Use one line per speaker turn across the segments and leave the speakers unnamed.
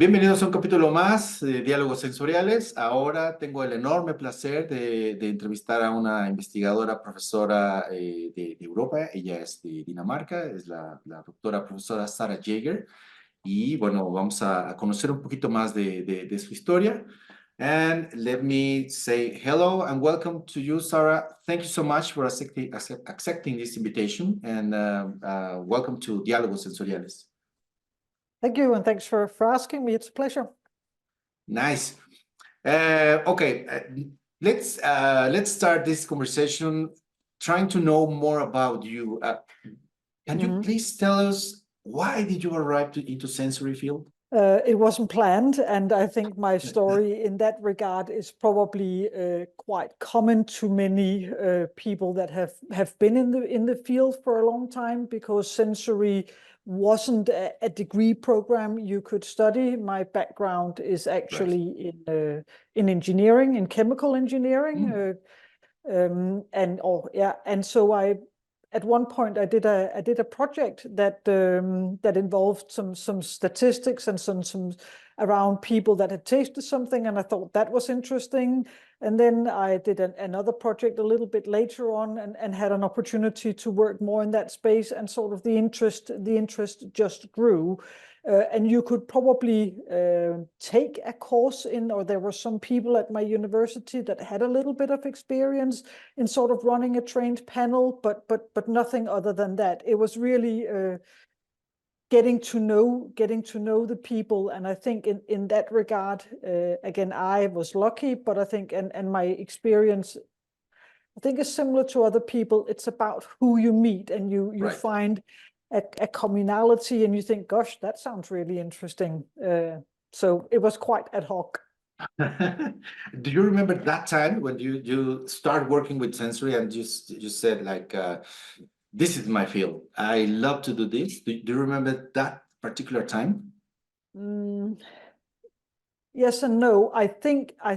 Bienvenidos a un capítulo más de Diálogos Sensoriales. Ahora tengo el enorme placer de entrevistar a una investigadora profesora de Europa. Ella es de Dinamarca, es la doctora profesora Sara Jaeger. Y bueno, vamos a conocer un poquito más de su historia. And let me say hello and welcome to you, Sara. Thank you so much for accepting this invitation, and welcome to Diálogos Sensoriales.
Thank you, and thanks for asking me. It's a pleasure.
Nice. Okay, let's start this conversation trying to know more about you. Can you please tell us why did you arrive into sensory field?
It wasn't planned, and I think my story in that regard is probably quite common to many people that have been in the field for a long time, because sensory wasn't a degree program you could study. My background is actually in engineering, in chemical engineering, and so at one point I did a project that involved some statistics and some around people that had tasted something, and I thought that was interesting. And then I did another project a little bit later on, and had an opportunity to work more in that space, and sort of the interest just grew. And you could probably take a course in, or there were some people at my university that had a little bit of experience in sort of running a trained panel, but nothing other than that. It was really getting to know the people, and I think in that regard, again, I was lucky, but I think and my experience, I think, is similar to other people. It's about who you meet, and you find a communality, and you think, gosh, that sounds really interesting. So it was quite ad hoc.
Do you remember that time when you started working with sensory and you said, like, this is my field, I love to do this? Do you remember that particular time?
Yes and no. I think I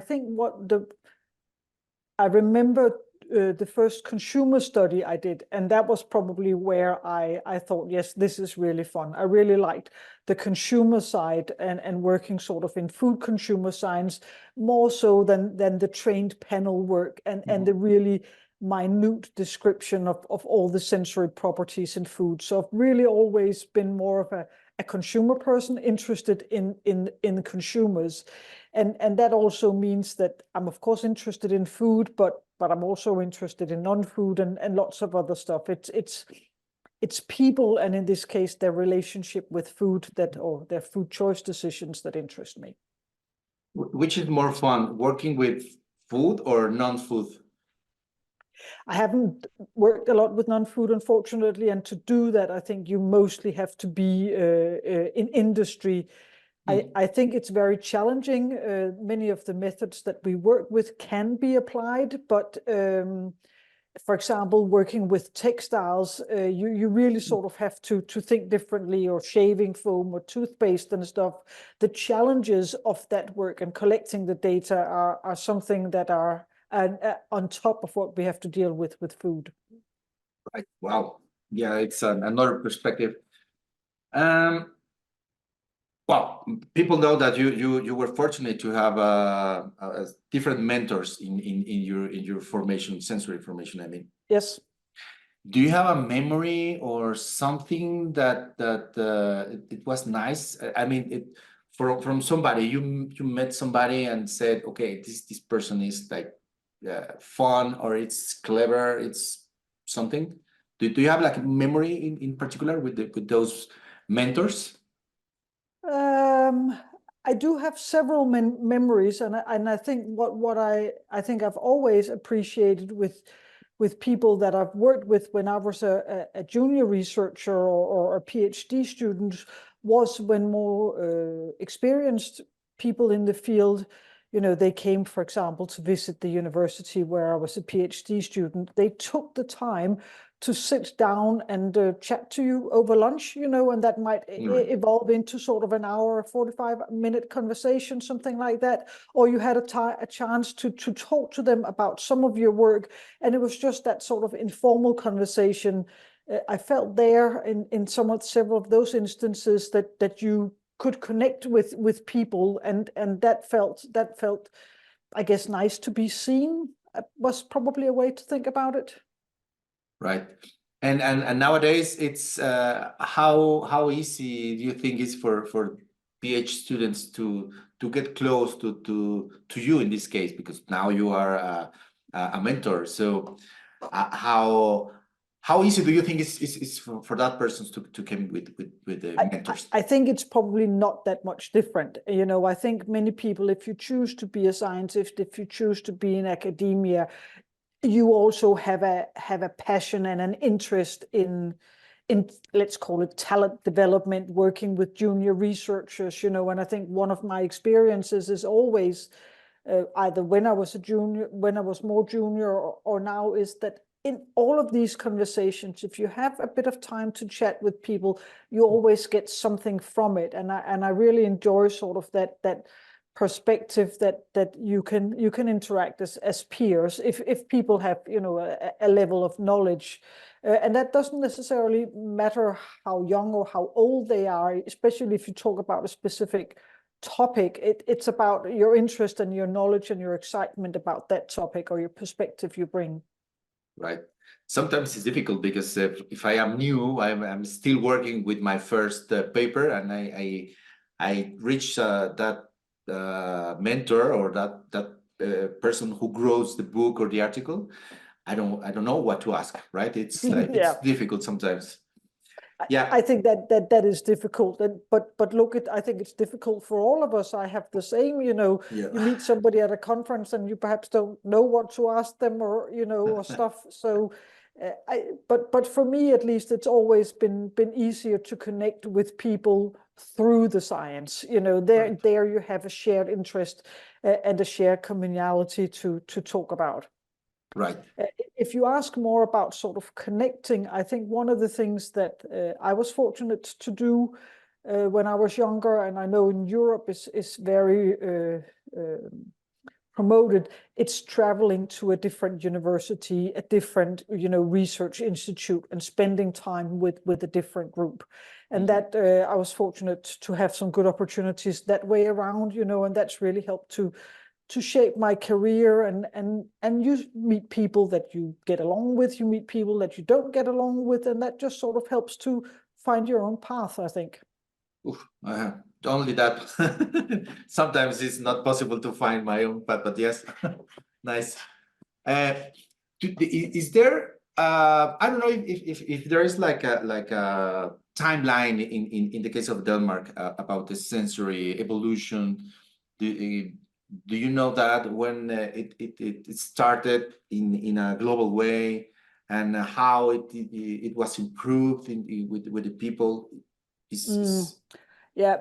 remember the first consumer study I did, and that was probably where I thought, yes, this is really fun. I really liked the consumer side and working sort of in food consumer science, more so than the trained panel work and the really minute description of all the sensory properties in food. So I've really always been more of a consumer person, interested in consumers. And that also means that I'm of course interested in food, but I'm also interested in non-food and lots of other stuff. It's people, and in this case, their relationship with food or their food choice decisions that interest me.
Which is more fun, working with food or non-food?
I haven't worked a lot with non-food, unfortunately, and to do that, I think you mostly have to be in industry. I think it's very challenging. Many of the methods that we work with can be applied, but for example, working with textiles, you really sort of have to think differently, or shaving foam or toothpaste and stuff. The challenges of that work and collecting the data are something that are on top of what we have to deal with food.
Right. Wow. Yeah, it's another perspective. Well, people know that you were fortunate to have different mentors in your formation, sensory formation, I mean.
Yes.
Do you have a memory or something that it was nice? I mean, from somebody, you met somebody and said, okay, this person is like fun, or it's clever, it's something. Do you have like a memory in particular with those mentors?
I do have several memories, and I think what I think I've always appreciated with people that I've worked with when I was a junior researcher or a PhD student was when more experienced people in the field, they came, for example, to visit the university where I was a PhD student. They took the time to sit down and chat to you over lunch, and that might evolve into sort of an hour, 45-minute conversation, something like that. Or you had a chance to talk to them about some of your work, and it was just that sort of informal conversation. I felt there in several of those instances that you could connect with people, and that felt, I guess, nice to be seen, was probably a way to think about it.
Right. And nowadays it's how easy do you think is for PhD students to get close to you in this case, because now you are a mentor. So how easy do you think is for that person to come with the mentors?
I think it's probably not that much different. You know, I think many people, if you choose to be a scientist, if you choose to be in academia, you also have a passion and an interest in let's call it talent development, working with junior researchers, you know. And I think one of my experiences is always either when I was a junior, when I was more junior, or now, is that in all of these conversations, if you have a bit of time to chat with people, you always get something from it. And I really enjoy sort of that perspective that you can interact as peers if people have, you know, a level of knowledge, and that doesn't necessarily matter how young or how old they are, especially if you talk about a specific topic. It's about your interest and your knowledge and your excitement about that topic or your perspective you bring.
Right. Sometimes it's difficult because if I am new, I'm still working with my first paper, and I reach that mentor or that person who grows the book or the article. I don't know what to ask, right? It's like
Yeah.
it's difficult sometimes. Yeah.
I think that is difficult, but look, I think it's difficult for all of us. I have the same, you know.
Yeah.
You meet somebody at a conference and you perhaps don't know what to ask them, or, you know, or stuff. So, but for me at least, it's always been easier to connect with people through the science. You know, there you have a shared interest and a shared commonality to talk about.
Right.
If you ask more about sort of connecting, I think one of the things that I was fortunate to do when I was younger, and I know in Europe is very promoted, it's traveling to a different university, a different, you know, research institute, and spending time with a different group. And that I was fortunate to have some good opportunities that way around, you know, and that's really helped to shape my career, and you meet people that you get along with, you meet people that you don't get along with, and that just sort of helps to find your own path, I think.
Oof, only that. Sometimes it's not possible to find my own path, but yes. Nice. Is there I don't know if there is like a timeline in the case of Denmark about the sensory evolution. Do you know that when it started in a global way, and how it was improved with the people?
Yeah,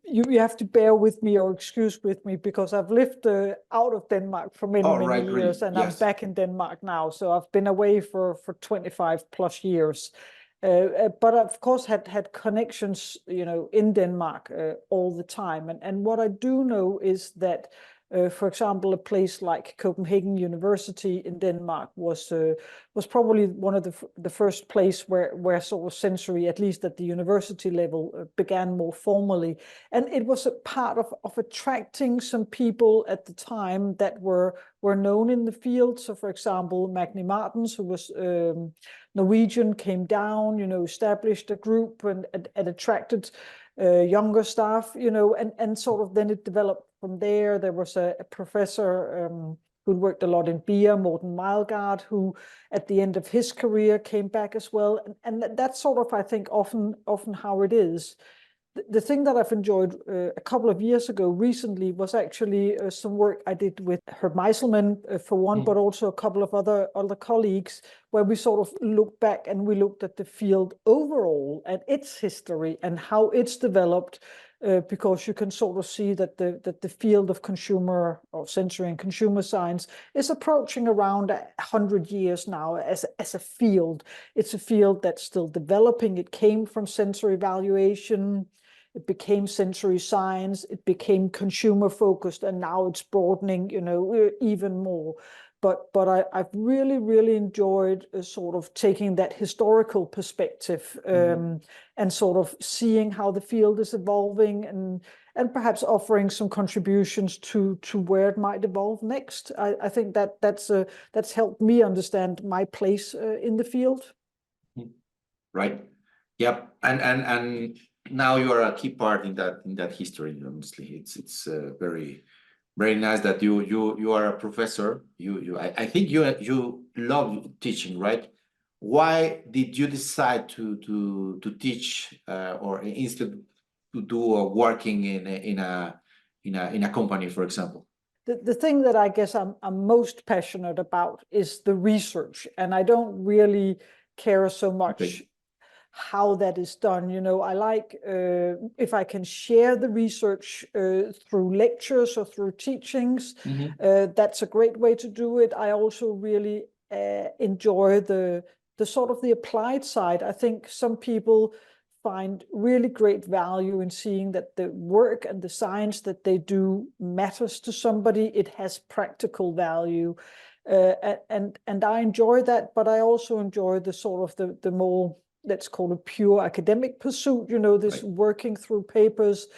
you have to bear with me or excuse with me, because I've lived out of Denmark for many years,
really?
and
Yes.
I'm back in Denmark now. So I've been away for 25 plus years. But of course had connections, you know, in Denmark all the time. And what I do know is that, for example, a place like Copenhagen University in Denmark was probably one of the first place where sort of sensory, at least at the university level, began more formally. And it was a part of attracting some people at the time that were known in the field. So, for example, Magni Martens, who was Norwegian, came down, you know, established a group and attracted younger staff, you know, and sort of then it developed from there. There was a professor who'd worked a lot in beer, Morten Meilgaard, who at the end of his career came back as well. And that's sort of, I think, often how it is. The thing that I've enjoyed a couple of years ago recently was actually some work I did with Herb Meiselman for one, but also a couple of other colleagues, where we sort of looked back and we looked at the field overall and its history and how it's developed, because you can sort of see that the field of consumer or sensory and consumer science is approaching around 100 years now as a field. It's a field that's still developing. It came from sensory evaluation. it became sensory science, it became consumer focused, and now it's broadening, even more. But I've really enjoyed sort of taking that historical perspective and sort of seeing how the field is evolving and perhaps offering some contributions to where it might evolve next. I think that's helped me understand my place in the field.
Right. Yep. And now you are a key part in that history. Honestly, it's very nice that you are a professor. I think you love teaching, right? Why did you decide to teach or instead to do working in a company, for example?
The thing that I guess I'm most passionate about is the research, and I don't really care so much how that is done. I like if I can share the research through lectures or through teachings. That's a great way to do it. I also really enjoy the sort of the applied side. I think some people find really great value in seeing that the work and the science that they do matters to somebody. It has practical value. And I enjoy that, but I also enjoy the sort of the more, let's call it pure academic pursuit, this working through papers,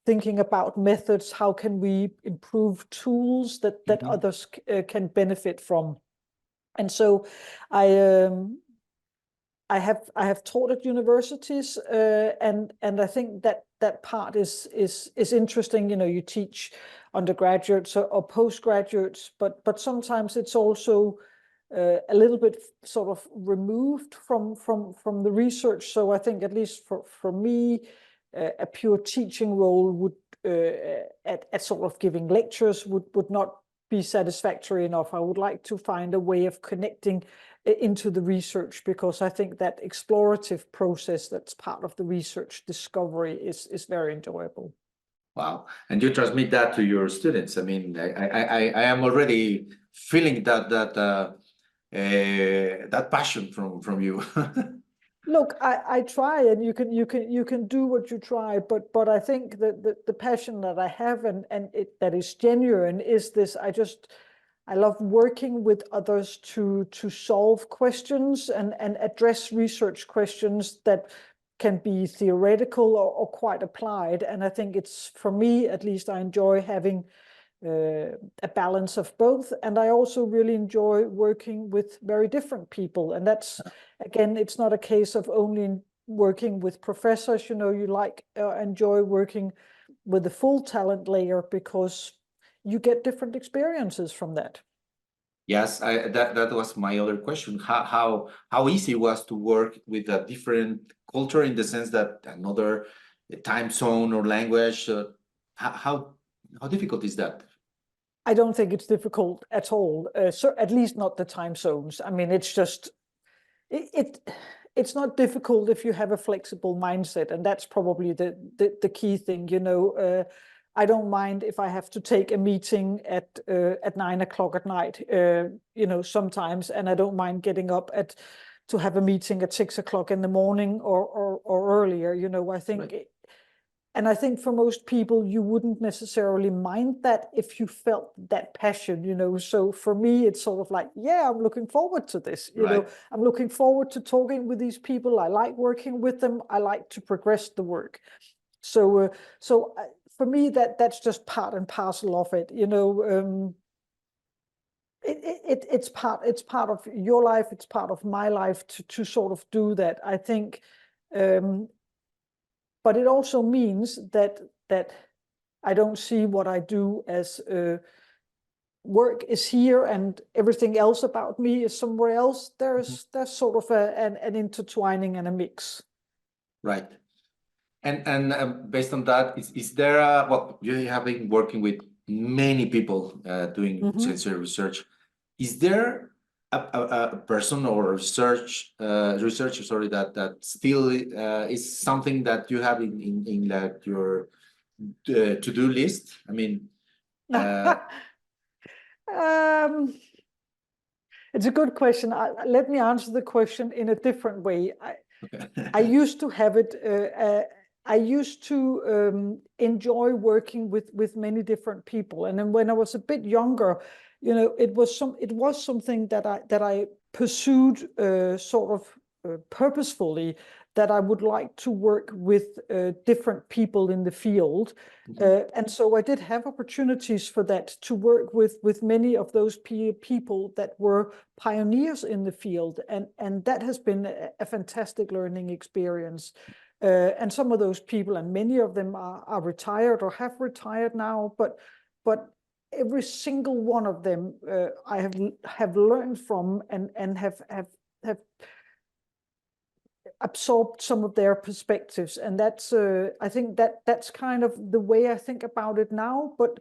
thinking about methods, how can we improve tools that others can benefit from. And so I have taught at universities, and I think that part is interesting. You teach undergraduates or postgraduates, but sometimes it's also a little bit sort of removed from the research. So I think at least for me, a pure teaching role would at sort of giving lectures would not be satisfactory enough. I would like to find a way of connecting into the research, because I think that explorative process that's part of the research discovery is very enjoyable.
Wow. And you transmit that to your students. I mean, I am already feeling that passion from you.
Look, I try, and you can do what you try, but I think that the passion that I have and that is genuine is this. I love working with others to solve questions and address research questions that can be theoretical or quite applied. And I think it's, for me at least, I enjoy having a balance of both. And I also really enjoy working with very different people. And that's, again, it's not a case of only working with professors. You enjoy working with the full talent layer, because you get different experiences from that.
Yes, that was my other question. How easy it was to work with a different culture, in the sense that another time zone or language? How difficult is that?
I don't think it's difficult at all. So at least not the time zones. I mean, it's just it's not difficult if you have a flexible mindset, and that's probably the key thing. I don't mind if I have to take a meeting at 9 o'clock at night. Sometimes, and I don't mind getting up to have a meeting at 6 o'clock in the morning or earlier. I think. Right. And I think for most people, you wouldn't necessarily mind that if you felt that passion, So for me, it's sort of like, yeah, I'm looking forward to this. I'm looking forward to talking with these people. I like working with them. I like to progress the work. So for me, that's just part and parcel of it. It's part of your life. It's part of my life to sort of do that. I think. But it also means that I don't see what I do as work is here and everything else about me is somewhere else. There's sort of an intertwining and a mix.
Right. And based on that, is there you have been working with many people doing sensory research. Is there a person or researcher, sorry, that still is something that you have in like your to-do list? I mean,
it's a good question. Let me answer the question in a different way. I used to have it I used to enjoy working with many different people, and then when I was a bit younger, it was something that I pursued sort of purposefully, that I would like to work with different people in the field. And so I did have opportunities for that, to work with many of those people that were pioneers in the field. And that has been a fantastic learning experience. And some of those people, and many of them are retired or have retired now, but every single one of them I have learned from, and have absorbed some of their perspectives. And that's I think that's kind of the way I think about it now. But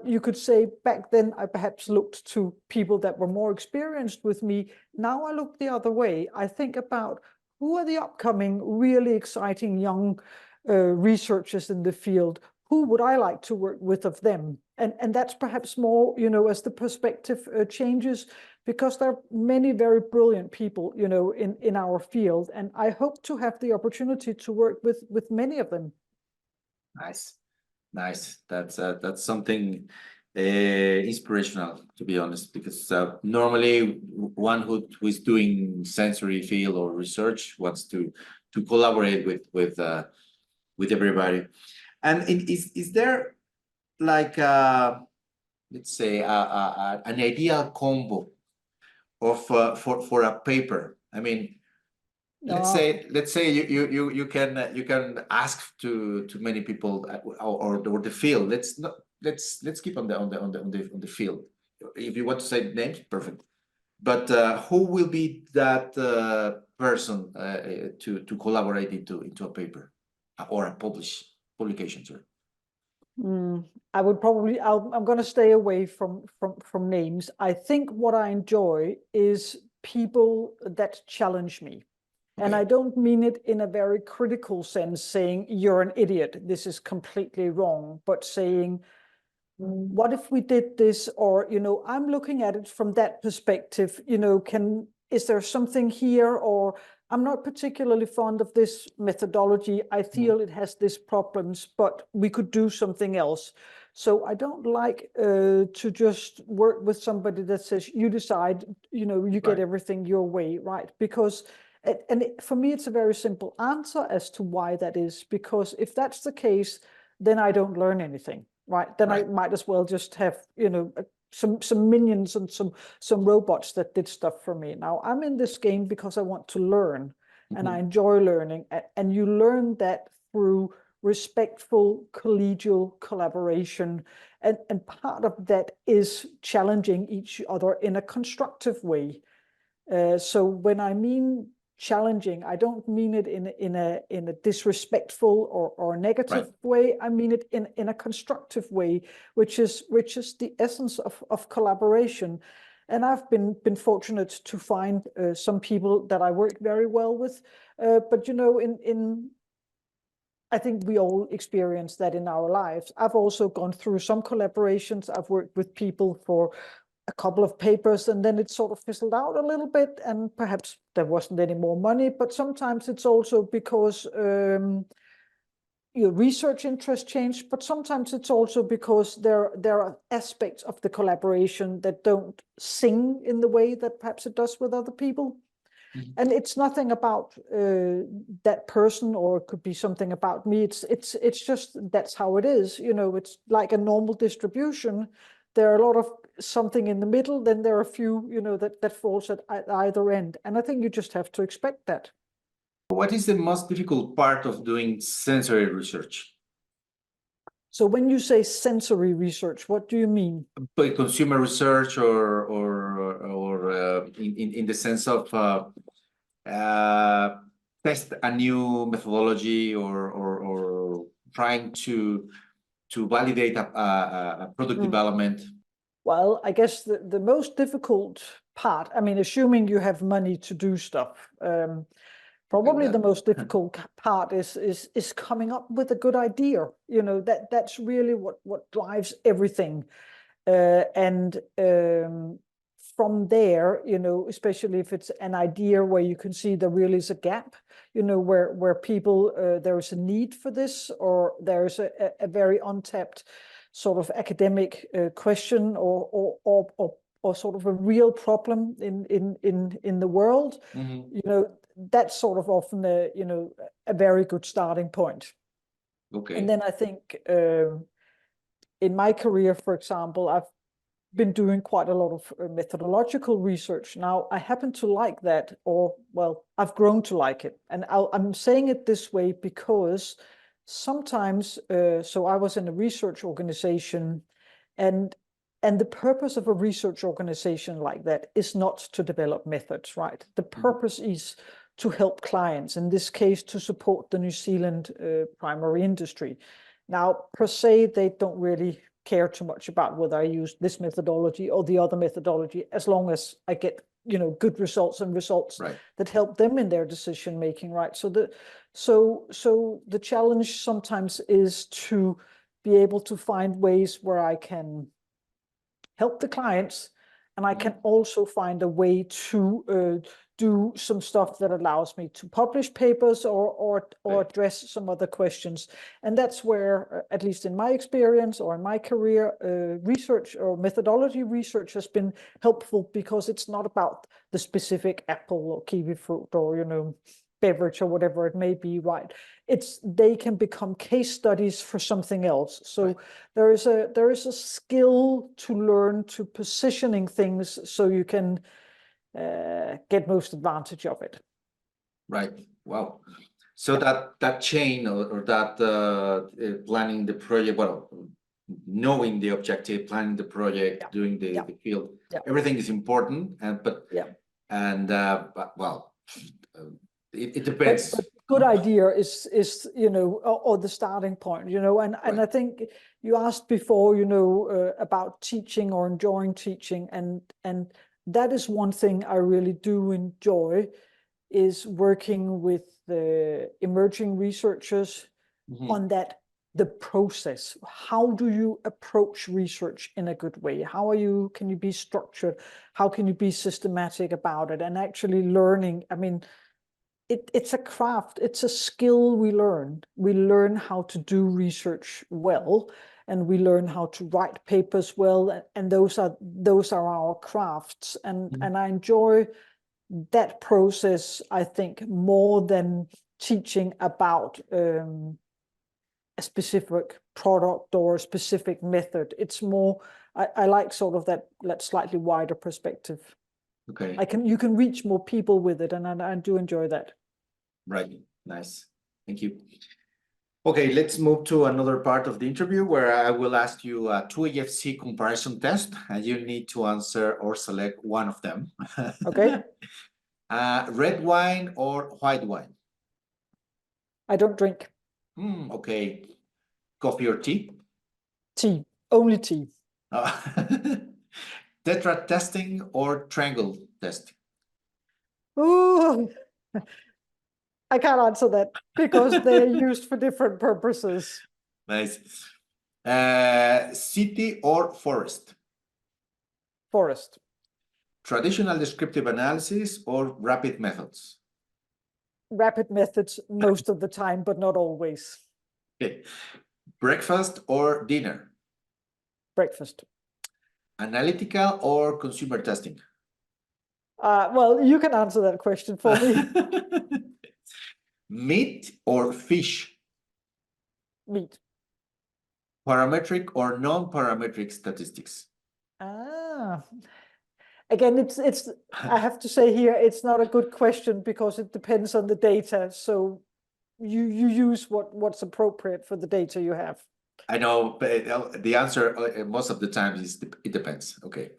you could say back then I perhaps looked to people that were more experienced with me. Now I look the other way. I think about, who are the upcoming really exciting young researchers in the field? Who would I like to work with of them? And that's perhaps more, as the perspective changes, because there are many very brilliant people, in our field. And I hope to have the opportunity to work with many of them.
Nice. That's something inspirational, to be honest, because normally one who is doing sensory field or research wants to collaborate with everybody. And is there like let's say an ideal combo of for a paper? I mean, let's say you can ask to many people or the field. Let's keep on the field. If you want to say names, perfect. But who will be that person to collaborate into a paper or a publication, sorry?
I would probably, I'm going to stay away from names. I think what I enjoy is people that challenge me. And I don't mean it in a very critical sense, saying you're an idiot, this is completely wrong, but saying, what if we did this? Or, I'm looking at it from that perspective, is there something here? Or I'm not particularly fond of this methodology. I feel it has these problems, but we could do something else. So I don't like to just work with somebody that says, you decide, you get everything your way, right? Because for me, it's a very simple answer as to why that is, because if that's the case, then I don't learn anything, right? Then I might as well just have, some minions and some robots that did stuff for me. Now I'm in this game because I want to learn, and I enjoy learning, and you learn that through respectful collegial collaboration, and part of that is challenging each other in a constructive way. So when I mean challenging, I don't mean it in a disrespectful or negative way. I mean it in a constructive way, which is the essence of collaboration. And I've been fortunate to find some people that I work very well with. But I think we all experience that in our lives. I've also gone through some collaborations. I've worked with people for a couple of papers, and then it sort of fizzled out a little bit, and perhaps there wasn't any more money. But sometimes it's also because your research interest changed, but sometimes it's also because there are aspects of the collaboration that don't sing in the way that perhaps it does with other people. And it's nothing about that person, or it could be something about me. It's just, that's how it is. It's like a normal distribution. There are a lot of something in the middle, then there are a few, that falls at either end. And I think you just have to expect that.
What is the most difficult part of doing sensory research?
So when you say sensory research, what do you mean?
By consumer research, or in the sense of test a new methodology, or trying to validate a product development?
Well, I guess the most difficult part, I mean, assuming you have money to do stuff, probably the most difficult part is coming up with a good idea. That's really what drives everything. And from there, you know, especially if it's an idea where you can see there really is a gap, you know, where people, there is a need for this, or there's a very untapped sort of academic question or sort of a real problem in the world, you know, that's sort of often you know, a very good starting point.
Okay.
And then I think in my career, for example, I've been doing quite a lot of methodological research. Now, I happen to like that, or, well, I've grown to like it. And I'm saying it this way because sometimes, so I was in a research organization, and the purpose of a research organization like that is not to develop methods, right? The purpose is to help clients, in this case, to support the New Zealand primary industry. Now, per se, they don't really care too much about whether I use this methodology or the other methodology, as long as I get, you know, good results and results that help them in their decision making, right? So the challenge sometimes is to be able to find ways where I can help the clients, and I can also find a way to do some stuff that allows me to publish papers or address some other questions. And that's where, at least in my experience or in my career, research or methodology research has been helpful, because it's not about the specific apple or kiwi fruit or, you know, beverage or whatever it may be, right? They can become case studies for something else. So there is a skill to learn to positioning things so you can get most advantage of it.
Right. Wow. So that chain or that planning the project, well, knowing the objective, planning the project, doing the field, everything is important. But well, it depends.
But good idea is you know, or the starting point, you know, and I think you asked before, you know, about teaching or enjoying teaching, and that is one thing I really do enjoy, is working with the emerging researchers on that, the process. How do you approach research in a good way? Can you be structured? How can you be systematic about it? And actually learning, I mean, it's a craft, it's a skill we learn. We learn how to do research well, and we learn how to write papers well, and those are our crafts. And I enjoy that process, I think, more than teaching about a specific product or a specific method. It's more, I like sort of that slightly wider perspective.
Okay.
You can reach more people with it, and I do enjoy that.
Right. Nice. Thank you. Okay, let's move to another part of the interview where I will ask you a 2 AFC comparison test, and you need to answer or select one of them.
Okay.
Red wine or white wine?
I don't drink.
Okay. Coffee or tea?
Tea. Only tea.
Tetra testing or triangle testing?
Ooh, I can't answer that because they're used for different purposes.
Nice. City or forest?
Forest.
Traditional descriptive analysis or rapid methods?
Rapid methods most of the time, but not always.
Okay. Breakfast or dinner?
Breakfast.
Analytical or consumer testing?
Well, you can answer that question for me.
Meat or fish?
Meat.
Parametric or non-parametric statistics?
Again, I have to say here, it's not a good question because it depends on the data. So you use what's appropriate for the data you have.
I know, but the answer most of the time is it depends. Okay.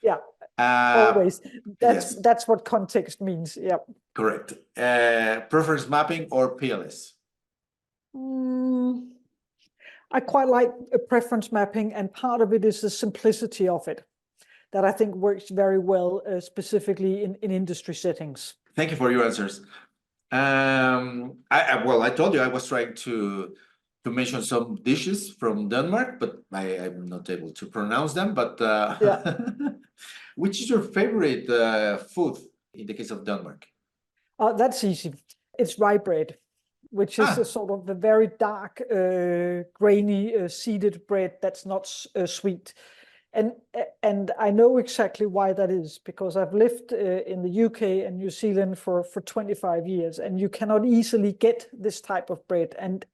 Yeah. Always.
Yes.
That's what context means. Yeah.
Correct. Preference mapping or PLS?
I quite like a preference mapping, and part of it is the simplicity of it that I think works very well, specifically in industry settings.
Thank you for your answers. Well, I told you I was trying to mention some dishes from Denmark, but I'm not able to pronounce them. But Which is your favorite food in the case of Denmark?
That's easy. It's rye bread, which is a sort of a very dark, grainy, seeded bread that's not sweet. And I know exactly why that is, because I've lived in the UK and New Zealand for 25 years, and you cannot easily get this type of bread. And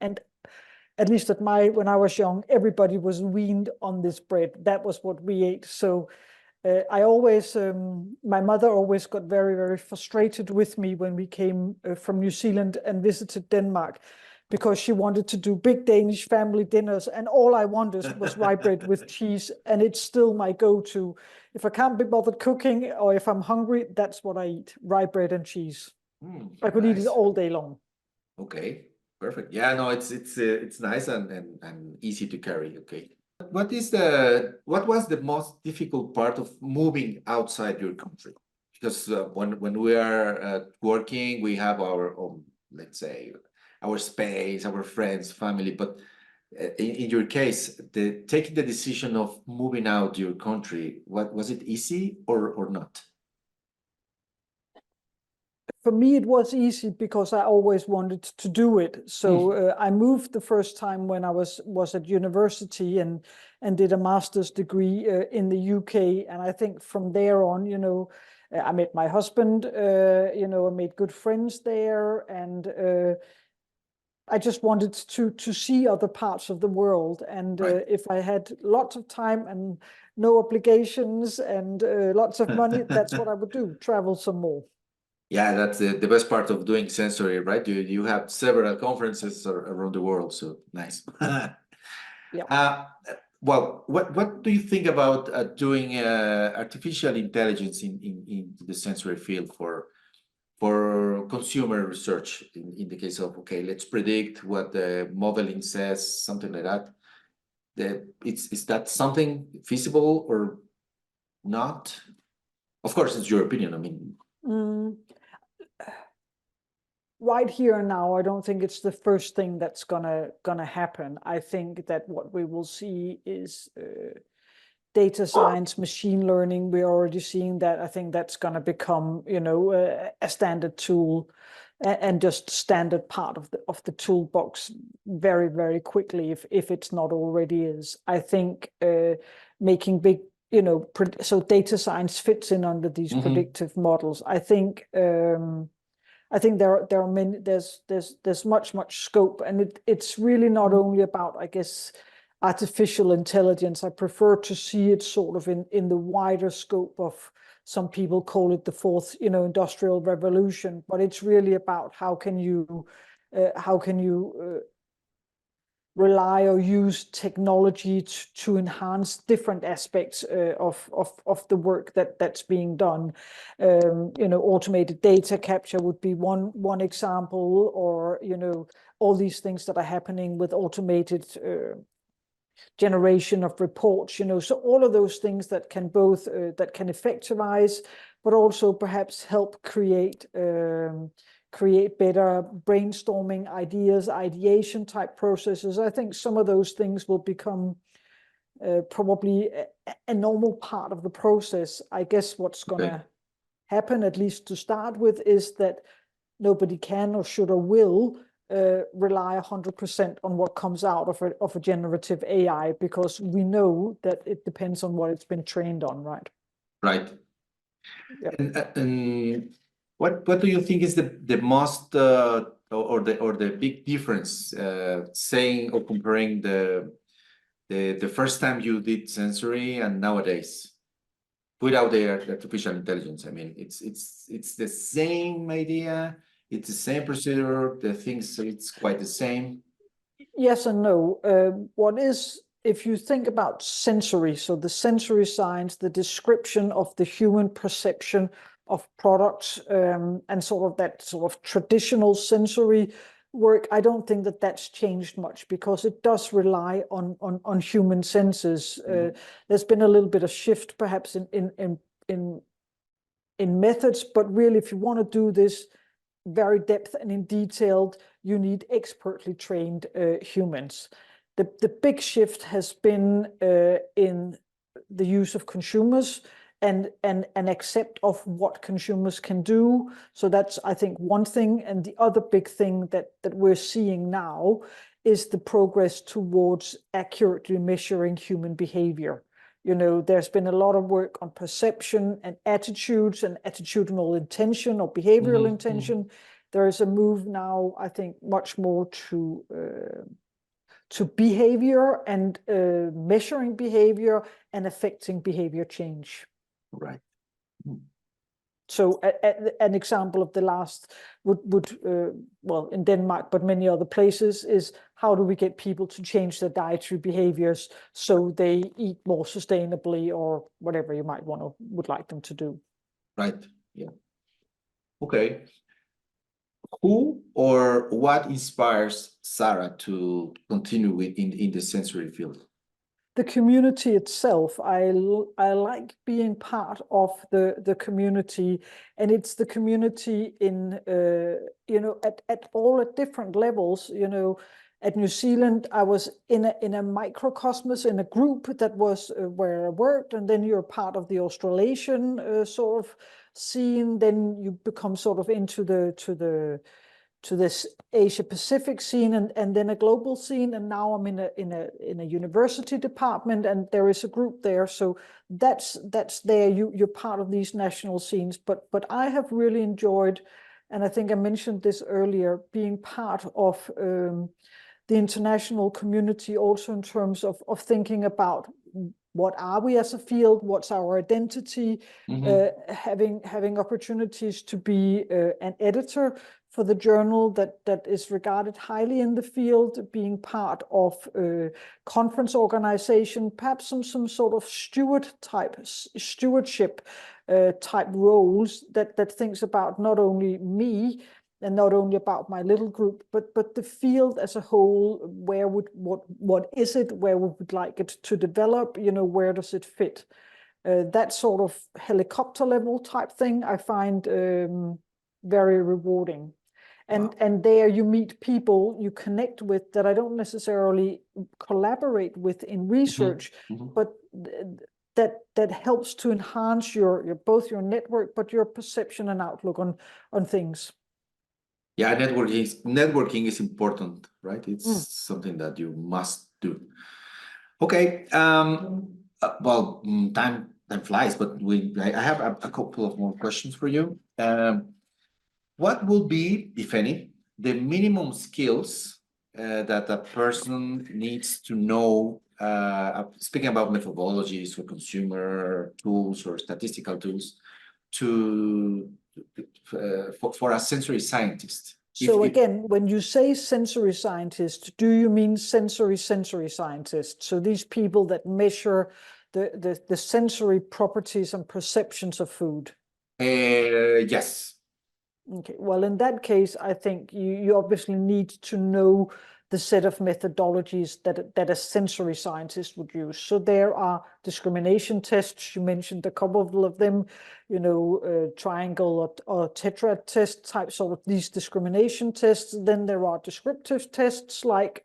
at least when I was young, everybody was weaned on this bread. That was what we ate. So I always, my mother always got very, very frustrated with me when we came from New Zealand and visited Denmark, because she wanted to do big Danish family dinners, and all I wanted was rye bread with cheese, and it's still my go-to. If I can't be bothered cooking, or if I'm hungry, that's what I eat: rye bread and cheese. I could eat it all day long.
Okay, perfect. Yeah, no, it's nice and easy to carry. Okay. What was the most difficult part of moving outside your country? Because when we are working, we have our own, let's say, our space, our friends, family. But in your case, taking the decision of moving out your country, was it easy or not?
For me, it was easy because I always wanted to do it. So I moved the first time when I was at university and did a master's degree in the UK. And I think from there on, I met my husband, I made good friends there, and I just wanted to see other parts of the world. And if I had lots of time and no obligations and lots of money, that's what I would do: travel some more.
Yeah, that's the best part of doing sensory, right? You have several conferences around the world, so nice.
Yeah.
Well, what do you think about doing artificial intelligence in the sensory field for consumer research in the case of, okay, let's predict what the modeling says, something like that. Is that something feasible or not? Of course, it's your opinion. I mean,
right here and now, I don't think it's the first thing that's gonna happen. I think that what we will see is data science, machine learning. We're already seeing that. I think that's gonna become, a standard tool and just standard part of the toolbox very, very quickly, if it's not already is. I think making big, so data science fits in under these predictive models. I think there are many. There's much scope, and it's really not only about, I guess, artificial intelligence. I prefer to see it sort of in the wider scope of, some people call it the fourth, industrial revolution, but it's really about how can you rely or use technology to enhance different aspects of the work that's being done. Automated data capture would be one example, or all these things that are happening with automated generation of reports. So all of those things that can both that can effectivize, but also perhaps help create better brainstorming ideas, ideation type processes. I think some of those things will become probably a normal part of the process. I guess what's going to happen, at least to start with, is that nobody can or should or will rely 100% on what comes out of a generative AI, because we know that it depends on what it's been trained on, right?
Right.
Yep.
And what do you think is the most or the big difference, saying or comparing the first time you did sensory and nowadays, without the artificial intelligence? I mean, it's the same idea, it's the same procedure, the things, it's quite the same.
Yes and no. What is, if you think about sensory, so the sensory science, the description of the human perception of products, and sort of that sort of traditional sensory work, I don't think that that's changed much, because it does rely on human senses. There's been a little bit of shift perhaps in methods, but really, if you want to do this very depth and in detailed, you need expertly trained humans. The big shift has been in the use of consumers, and accept of what consumers can do. So that's, I think, one thing. And the other big thing that we're seeing now is the progress towards accurately measuring human behavior. You know, there's been a lot of work on perception and attitudes and attitudinal intention or behavioral intention. There is a move now, I think, much more to behavior and measuring behavior and affecting behavior change.
Right.
So an example of the last would well, in Denmark, but many other places, is how do we get people to change their dietary behaviors so they eat more sustainably or whatever you might would like them to do.
Right. Yeah. Okay. Who or what inspires Sara to continue in the sensory field?
The community itself. I like being part of the community, and it's the community in you know, at different levels. You know, at New Zealand, I was in a microcosmos, in a group that was where I worked, and then you're part of the Australasian sort of scene. Then you become sort of into to this Asia Pacific scene, and then a global scene, and now I'm in a university department, and there is a group there. So that's there. You're part of these national scenes. But I have really enjoyed, and I think I mentioned this earlier, being part of the international community, also in terms of thinking about what are we as a field, what's our identity, having opportunities to be an editor for the journal that is regarded highly in the field, being part of conference organization, perhaps some sort of stewardship type roles that thinks about not only me and not only about my little group, but the field as a whole. What is it? Where we would like it to develop? You know, where does it fit? That sort of helicopter level type thing I find very rewarding. And there you meet people you connect with that I don't necessarily collaborate with in research, but that helps to enhance your both your network, but your perception and outlook on things.
Yeah, networking is important, right? It's something that you must do. Okay. Well, time flies, but I have a couple of more questions for you. What will be, if any, the minimum skills that a person needs to know, speaking about methodologies or consumer tools or statistical tools, for a sensory scientist?
So again, when you say sensory scientist, do you mean sensory scientists? So these people that measure the sensory properties and perceptions of food?
Yes.
Okay, well, in that case, I think you obviously need to know the set of methodologies that a sensory scientist would use. So there are discrimination tests. You mentioned a couple of them, you know, triangle or tetrad test type, sort of these discrimination tests. Then there are descriptive tests like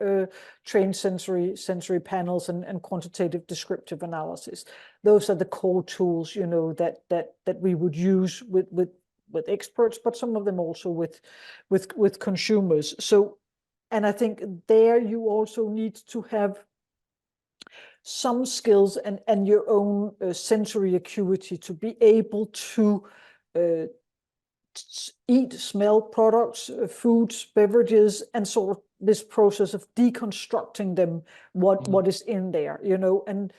trained sensory panels and quantitative descriptive analysis. Those are the core tools, you know, that we would use with experts, but some of them also with consumers. So, and I think there you also need to have some skills and your own sensory acuity to be able to eat, smell products, foods, beverages, and sort of this process of deconstructing them, what is in there, you know, and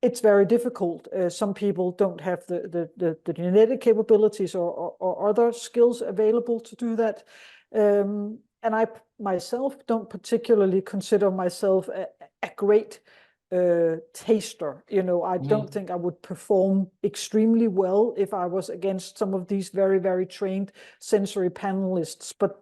it's very difficult. Some people don't have the genetic capabilities or other skills available to do that. And I myself don't particularly consider myself a great taster. You know, I don't think I would perform extremely well if I was against some of these very, very trained sensory panelists, but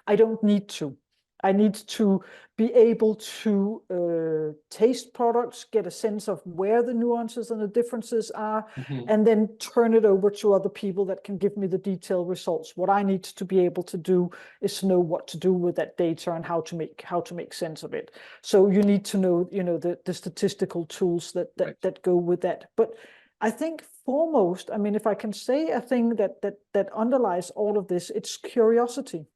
I don't need to. I need to be able to taste products, get a sense of where the nuances and the differences are, and then turn it over to other people that can give me the detailed results. What I need to be able to do is to know what to do with that data and how to make sense of it. So you need to know, the statistical tools that go with that. But I think foremost, I mean, if I can say a thing that underlies all of this, it's curiosity.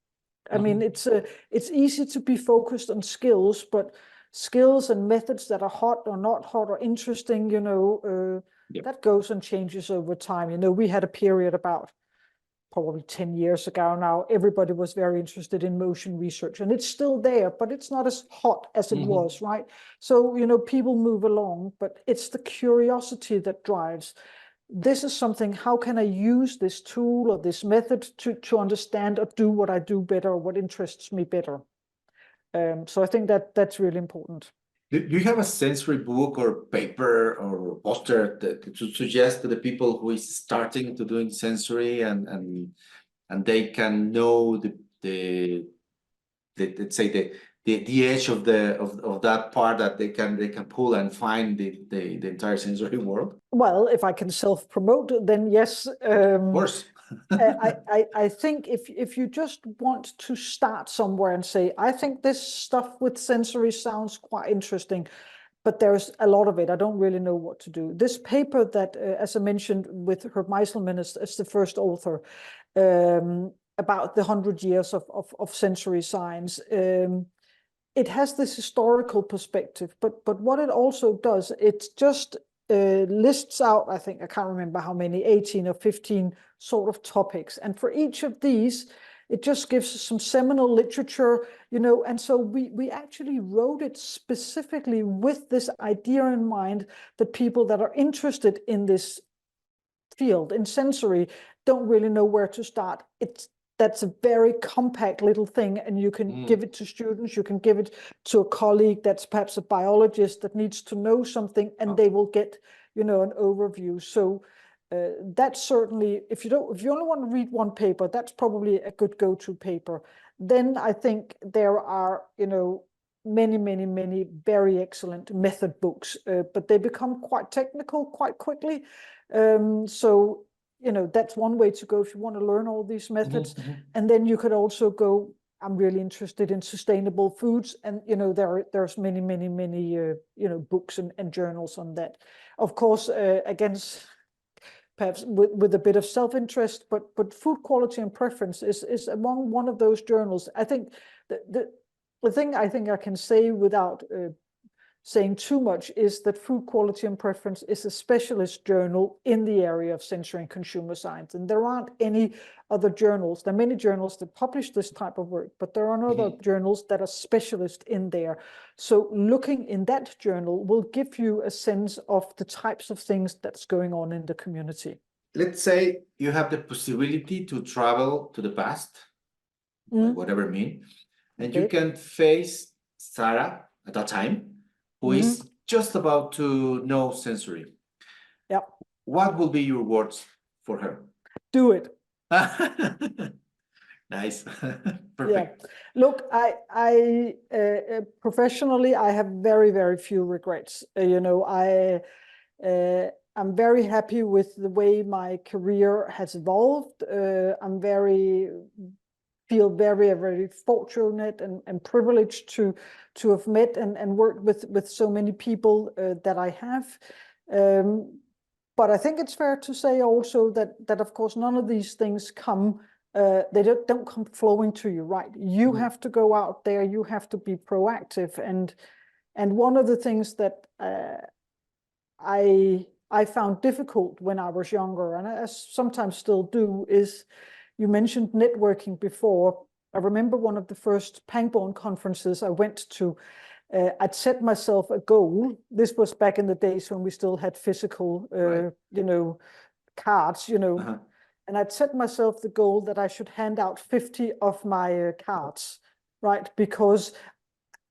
I mean, it's easy to be focused on skills, but skills and methods that are hot or not hot or interesting, that goes and changes over time. We had a period about probably 10 years ago now, everybody was very interested in motion research, and it's still there, but it's not as hot as it was, right? So, people move along, but it's the curiosity that drives. This is something, how can I use this tool or this method to understand or do what I do better, or what interests me better? So I think that's really important.
Do you have a sensory book or paper or poster to suggest to the people who is starting to doing sensory and they can know the let's say the edge of that part that they can pull and find the entire sensory world?
Well, if I can self-promote, then yes.
Of course.
I think if you just want to start somewhere and say, I think this stuff with sensory sounds quite interesting, but there's a lot of it, I don't really know what to do. This paper that, as I mentioned, with Herb Meiselman as the first author, about the 100 years of sensory science, it has this historical perspective, but what it also does, it just lists out, I think, I can't remember how many, 18 or 15 sort of topics. And for each of these, it just gives us some seminal literature, and so we actually wrote it specifically with this idea in mind that people that are interested in this field, in sensory, don't really know where to start. That's a very compact little thing, and you can give it to students, you can give it to a colleague that's perhaps a biologist that needs to know something, and they will get, an overview. So that's certainly, if you only want to read one paper, that's probably a good go-to paper. Then I think there are, many, many, many very excellent method books, but they become quite technical quite quickly. So that's one way to go if you want to learn all these methods. And then you could also go, I'm really interested in sustainable foods. And, there's many, many, many, books and journals on that. Of course, against perhaps with a bit of self-interest, but Food Quality and Preference is among one of those journals. I think the thing I think I can say without saying too much is that Food Quality and Preference is a specialist journal in the area of sensory and consumer science. And there aren't any other journals. There are many journals that publish this type of work, but there are no other journals that are specialist in there. So looking in that journal will give you a sense of the types of things that's going on in the community.
Let's say you have the possibility to travel to the past, whatever it means, and you can face Sara at that time, who is just about to know sensory.
Yeah.
What will be your words for her?
Do it.
Nice. Perfect.
Yeah. Look, I professionally, I have very, very few regrets. I'm very happy with the way my career has evolved. I'm feel very, very fortunate and privileged to have met and worked with so many people that I have. But I think it's fair to say also that of course none of these things come, they don't come flowing to you, right? You have to go out there, you have to be proactive. And one of the things that I found difficult when I was younger, and I sometimes still do, is you mentioned networking before. I remember one of the first Pangborn conferences I went to. I'd set myself a goal. This was back in the days when we still had physical, cards, and I'd set myself the goal that I should hand out 50 of my cards, right? Because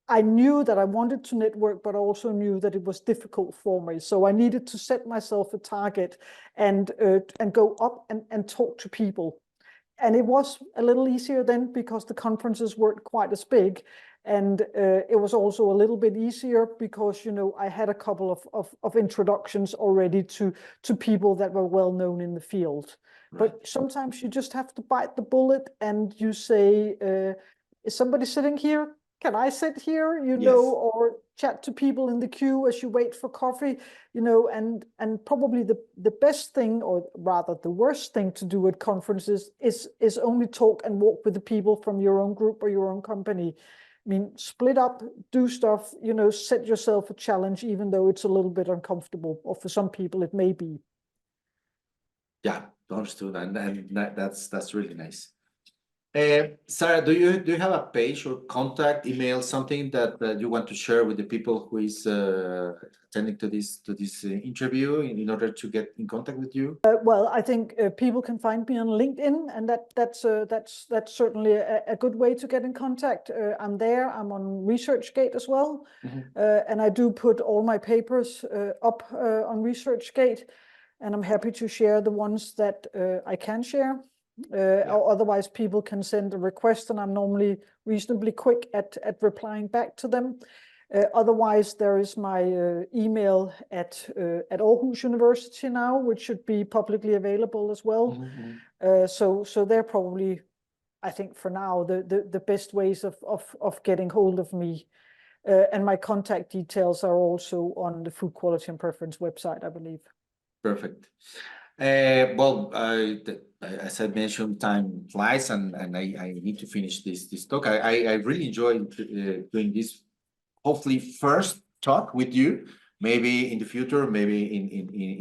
I knew that I wanted to network, but I also knew that it was difficult for me. So I needed to set myself a target and go up and talk to people. And it was a little easier then because the conferences weren't quite as big. And it was also a little bit easier because, you know, I had a couple of introductions already to people that were well known in the field.
Right.
But sometimes you just have to bite the bullet and you say, is somebody sitting here? Can I sit here? You know, or chat to people in the queue as you wait for coffee, you know, and probably the best thing, or rather the worst thing to do at conferences is only talk and walk with the people from your own group or your own company. I mean, split up, do stuff, you know, set yourself a challenge, even though it's a little bit uncomfortable, or for some people it may be.
Yeah, understood, and that's really nice. Sara, do you have a page or contact email, something that you want to share with the people who is attending to this interview in order to get in contact with you?
Well, I think people can find me on LinkedIn, and that's certainly a good way to get in contact. I'm there. I'm on ResearchGate as well, and I do put all my papers up on ResearchGate, and I'm happy to share the ones that I can share. Or otherwise, people can send a request, and I'm normally reasonably quick at replying back to them. Otherwise, there is my email at Aarhus University now, which should be publicly available as well. So they're probably, I think, for now, the best ways of getting hold of me. And my contact details are also on the Food Quality and Preference website, I believe.
Perfect. Well, as I mentioned, time flies, and I need to finish this talk. I really enjoyed doing this. Hopefully, first talk with you. Maybe in the future, maybe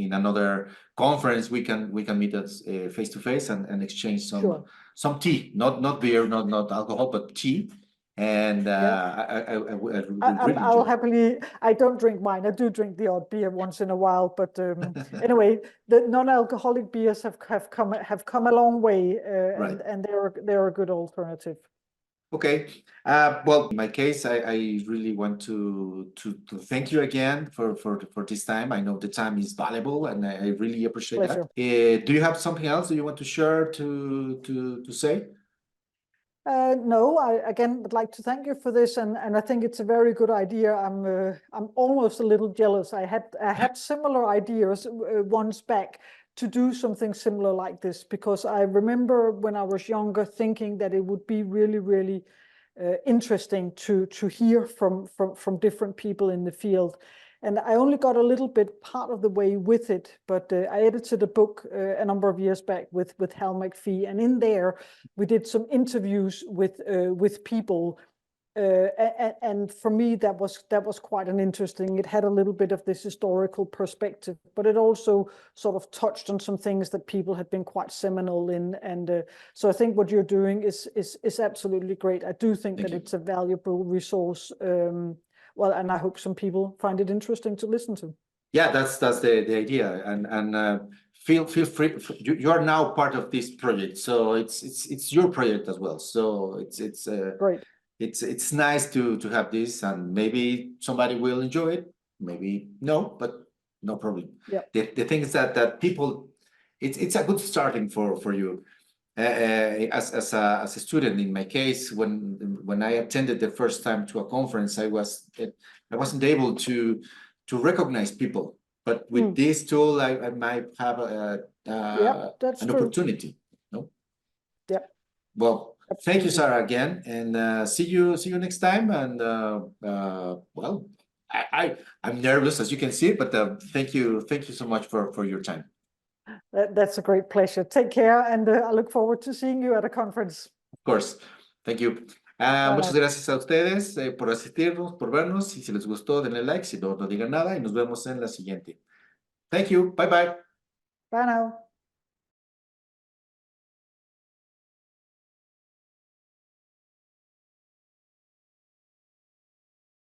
in another conference, we can meet us face to face and exchange some tea, not beer, not alcohol, but tea. And I really
I'll happily. I don't drink wine. I do drink the odd beer once in a while, but anyway, the non-alcoholic beers have come a long way,
right.
and they're a good alternative.
Okay. Well, in my case, I really want to thank you again for this time. I know the time is valuable, and I really appreciate
Pleasure.
that. Do you have something else that you want to share to say?
No, I again would like to thank you for this, and I think it's a very good idea. I'm almost a little jealous. I had similar ideas once back to do something similar like this, because I remember when I was younger thinking that it would be really interesting to hear from different people in the field. And I only got a little bit part of the way with it, but I edited a book a number of years back with Hal McPhee, and in there we did some interviews with people, and for me that was quite an interesting. It had a little bit of this historical perspective, but it also sort of touched on some things that people had been quite seminal in, and so I think what you're doing is absolutely great. I do think that it's a valuable resource. Well, and I hope some people find it interesting to listen to. Yeah,
that's the idea, and feel free. You are now part of this project, so it's your project as well. So it's
great.
It's nice to have this, and maybe somebody will enjoy it, maybe no, but no problem.
Yeah.
The thing is that people, it's a good starting for you. As a student, in my case, when I attended the first time to a conference, I wasn't able to recognize people, but with this tool, I might have an opportunity. No.
Yeah.
Well, thank you, Sara, again, and see you next time. And well, I'm nervous, as you can see, but thank you so much for your time.
That's a great pleasure. Take care, and I look forward to seeing you at a conference.
Of course. Thank you. Muchas gracias a ustedes por asistirnos, por vernos. Y si les gustó, denle like. Si no, no digan nada. Y nos vemos en la siguiente. Thank you. Bye bye.
Bye now.